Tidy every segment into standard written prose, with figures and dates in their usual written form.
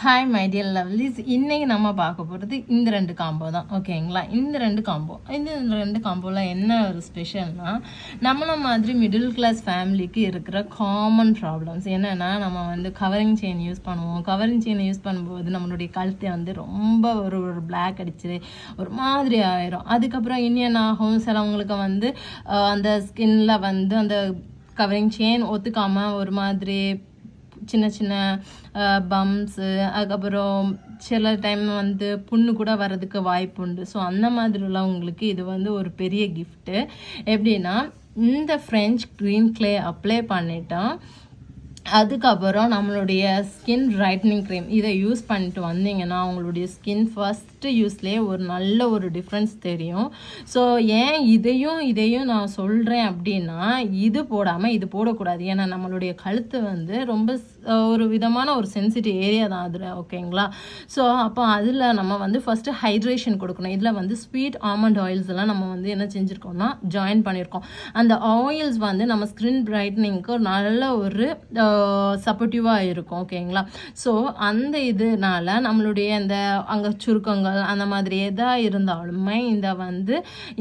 Hi my dear lovelies, இன்றைக்கி நம்ம பார்க்க போகிறது இந்த ரெண்டு காம்போ தான். ஓகேங்களா? இந்த ரெண்டு காம்போவில் என்ன ஒரு ஸ்பெஷல்னால், நம்மள மாதிரி மிடில் கிளாஸ் ஃபேமிலிக்கு இருக்கிற காமன் ப்ராப்ளம்ஸ் என்னென்னா, நம்ம வந்து கவரிங் செயின் யூஸ் பண்ணுவோம். கவரிங் செயின் யூஸ் பண்ணும்போது நம்மளுடைய கழுத்தை வந்து ரொம்ப ஒரு பிளாக் அடிச்சு ஒரு மாதிரி ஆயிரும். அதுக்கப்புறம் இன்னும் ஆகும், சிலவங்களுக்கு வந்து அந்த ஸ்கின்ல வந்து அந்த கவரிங் செயின் ஒத்துக்காமல் ஒரு மாதிரி சின்ன சின்ன பம்ப்ஸு, அதுக்கப்புறம் சில டைம் வந்து புண்ணு கூட வர்றதுக்கு வாய்ப்பு உண்டு. ஸோ அந்த மாதிரி உள்ளவங்களுக்கு இது வந்து ஒரு பெரிய கிஃப்ட்டு. எப்படின்னா, இந்த ஃப்ரெஞ்ச் க்ரீன் கிளே அப்ளை பண்ணிட்டோம். அதுக்கப்புறம் நம்மளுடைய ஸ்கின் பிரைட்னிங் க்ரீம் இதை யூஸ் பண்ணிட்டு வந்தீங்கன்னா உங்களுடைய ஸ்கின் ஃபஸ்ட்டு யூஸ்லேயே ஒரு நல்ல ஒரு டிஃப்ரென்ஸ் தெரியும். ஸோ ஏன் இதையும் நான் சொல்கிறேன் அப்படின்னா, இது போடாமல் இது போடக்கூடாது. ஏன்னா நம்மளுடைய கழுத்து வந்து ரொம்ப ஒரு விதமான ஒரு சென்சிட்டிவ் ஏரியா தான் அதில். ஓகேங்களா? ஸோ அப்போ அதில் நம்ம வந்து ஃபஸ்ட்டு ஹைட்ரேஷன் கொடுக்கணும். இதில் வந்து ஸ்வீட் ஆல்மண்ட் ஆயில்ஸ் எல்லாம் நம்ம வந்து என்ன செஞ்சுருக்கோம்னா ஜாயின் பண்ணியிருக்கோம். அந்த ஆயில்ஸ் வந்து நம்ம ஸ்கின் பிரைட்னிங்க்கு நல்ல ஒரு சப்போர்ட்டிவாக இருக்கும். ஓகேங்களா? ஸோ அந்த இதனால நம்மளுடைய அந்த அங்கே சுருக்கங்கள் அந்த மாதிரி எதாக இருந்தாலுமே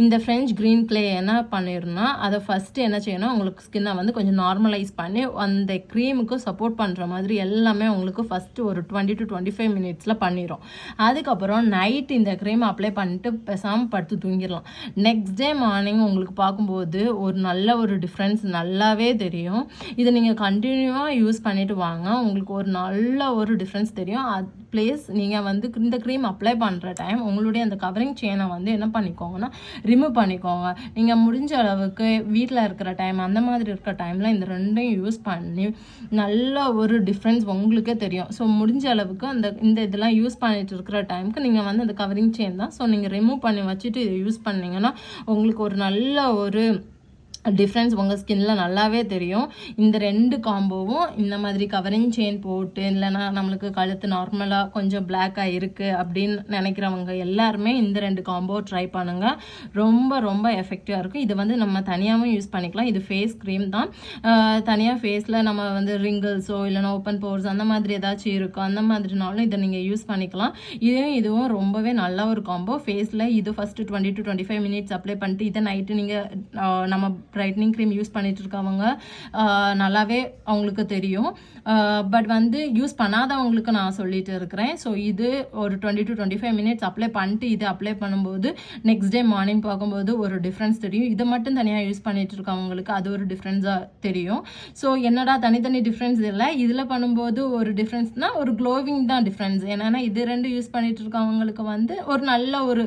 இந்த ஃப்ரெஞ்ச் க்ரீன் கிளே என்ன பண்ணிடணும்னா, அதை ஃபஸ்ட்டு என்ன செய்யணும், உங்களுக்கு ஸ்கின்னை வந்து கொஞ்சம் நார்மலைஸ் பண்ணி அந்த க்ரீமுக்கு சப்போர்ட் பண்ணுற மாதிரி எல்லாமே உங்களுக்கு ஃபஸ்ட்டு ஒரு 20 to 25 மினிட்ஸில் பண்ணிடும். அதுக்கப்புறம் நைட் இந்த க்ரீம் அப்ளை பண்ணிட்டு பேசாமல் படுத்து தூங்கிடலாம். நெக்ஸ்ட் டே மார்னிங் உங்களுக்கு பார்க்கும்போது ஒரு நல்ல ஒரு டிஃப்ரென்ஸ் நல்லாவே தெரியும். இதை நீங்கள் கண்டினியூவாக யூஸ் பண்ணிட்டு வாங்க, உங்களுக்கு ஒரு நல்ல ஒரு டிஃப்ரென்ஸ் தெரியும். ப்ளஸ் நீங்கள் வந்து இந்த க்ரீம் அப்ளை பண்ணுற டைம் உங்களுடைய அந்த கவரிங் செயினை வந்து என்ன பண்ணிக்கோங்கன்னா ரிமூவ் பண்ணிக்கோங்க. நீங்கள் முடிஞ்ச அளவுக்கு வீட்டில் இருக்கிற டைம் அந்த மாதிரி இருக்கிற டைமில் இந்த ரெண்டையும் யூஸ் பண்ணி நல்ல ஒரு டிஃப்ரென்ஸ் உங்களுக்கே தெரியும். ஸோ முடிஞ்ச அளவுக்கு இந்த இதெல்லாம் யூஸ் பண்ணிட்டு இருக்கிற டைமுக்கு நீங்கள் வந்து அந்த கவரிங் செயின் தான். ஸோ நீங்கள் ரிமூவ் பண்ணி வச்சுட்டு இதை யூஸ் பண்ணிங்கன்னா உங்களுக்கு ஒரு நல்ல ஒரு டிஃப்ரென்ஸ் உங்கள் ஸ்கின்ல நல்லாவே தெரியும். இந்த ரெண்டு காம்போவும் இந்த மாதிரி கவரிங் செயின் போட்டு இல்லைனா நம்மளுக்கு கழுத்து நார்மலாக கொஞ்சம் பிளாக்காக இருக்குது அப்படின்னு நினைக்கிறவங்க எல்லாருமே இந்த ரெண்டு காம்போ ட்ரை பண்ணுங்கள். ரொம்ப ரொம்ப எஃபெக்டிவாக இருக்கும். இது வந்து நம்ம தனியாகவும் யூஸ் பண்ணிக்கலாம். இது ஃபேஸ் க்ரீம் தான். தனியாக ஃபேஸில் நம்ம வந்து ரிங்கிள்ஸோ இல்லைனா ஓப்பன் போர்ஸ் அந்த மாதிரி ஏதாச்சும் இருக்கும், அந்த மாதிரினாலும் இதை நீங்கள் யூஸ் பண்ணிக்கலாம். இதுவும் ரொம்பவே நல்ல ஒரு காம்போ. ஃபேஸில் இது ஃபஸ்ட்டு 20 to 25 மினிட்ஸ் அப்ளை பண்ணிட்டு இதை நைட்டு நீங்கள் நம்ம பிரைட்னிங் க்ரீம் யூஸ் பண்ணிட்டு இருக்கவங்க நல்லாவே அவங்களுக்கு தெரியும். பட் வந்து யூஸ் பண்ணாதவங்களுக்கு நான் சொல்லிட்டு இருக்கிறேன். ஸோ இது ஒரு 20 to 25 மினிட்ஸ் அப்ளை பண்ணிட்டு இது அப்ளை பண்ணும்போது நெக்ஸ்ட் டே மார்னிங் பார்க்கும்போது ஒரு டிஃப்ரென்ஸ் தெரியும். இதை மட்டும் தனியாக யூஸ் பண்ணிட்டு இருக்கவங்களுக்கு அது ஒரு டிஃப்ரென்ஸாக தெரியும். ஸோ என்னடா தனித்தனி டிஃப்ரென்ஸ் இல்லை, இதில் பண்ணும்போது ஒரு டிஃப்ரென்ஸ்னால் ஒரு க்ளோவிங் தான் டிஃப்ரென்ஸ். ஏன்னா இது ரெண்டு யூஸ் பண்ணிட்டு இருக்கவங்களுக்கு வந்து ஒரு நல்ல ஒரு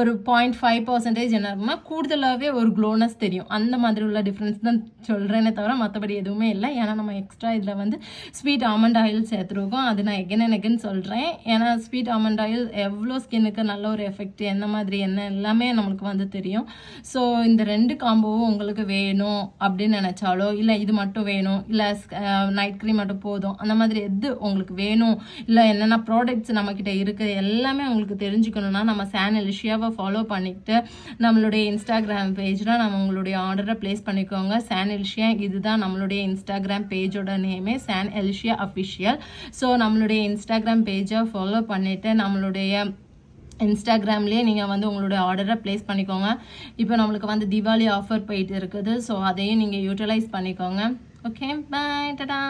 0.5% என்னன்னா கூடுதலாகவே ஒரு க்ளோனஸ் தெரியும். அந்த மாதிரி உள்ள டிஃப்ரென்ஸ் தான் சொல்கிறேனே தவிர மற்றபடி எதுவுமே இல்லை. ஏன்னா நம்ம எக்ஸ்ட்ரா இதில் வந்து ஸ்வீட் ஆல்மண்ட் ஆயில் சேர்த்துருக்கோம். அது நான் எகன் சொல்கிறேன். ஏன்னா ஸ்வீட் ஆல்மண்ட் ஆயில் எவ்வளோ ஸ்கின்னுக்கு நல்ல ஒரு எஃபெக்ட், எந்த மாதிரி என்ன எல்லாமே நம்மளுக்கு வந்து தெரியும். ஸோ இந்த ரெண்டு காம்போவும் உங்களுக்கு வேணும் அப்படின்னு நினச்சாலோ, இல்லை இது மட்டும் வேணும், இல்லை நைட் க்ரீம் மட்டும் போதும், அந்த மாதிரி எது உங்களுக்கு வேணும், இல்லை என்னென்ன ப்ராடக்ட்ஸ் நம்மக்கிட்ட இருக்குது எல்லாமே உங்களுக்கு தெரிஞ்சுக்கணுன்னா நம்ம சான் எலிஷியாவை ஃபாலோ பண்ணிவிட்டு நம்மளுடைய இன்ஸ்டாகிராம் பேஜில் நம்ம உங்களுடைய ஆர்டரை ப்ளேஸ் பண்ணிக்கோங்க. சான் எலிஷியா இதுதான் நம்மளுடைய இன்ஸ்டாகிராம் பேஜோட நேமே, சான் எலிஷியா அஃபிஷியல். ஸோ நம்மளுடைய இன்ஸ்டாகிராம் பேஜை ஃபாலோ பண்ணிவிட்டு நம்மளுடைய இன்ஸ்டாகிராம்லேயே நீங்கள் வந்து உங்களுடைய ஆர்டரை ப்ளேஸ் பண்ணிக்கோங்க. இப்போ நம்மளுக்கு வந்து தீபாவளி ஆஃபர் போயிட்டு இருக்குது. ஸோ அதையும் நீங்கள் யூட்டிலைஸ் பண்ணிக்கோங்க. ஓகே, பாய், டாடா.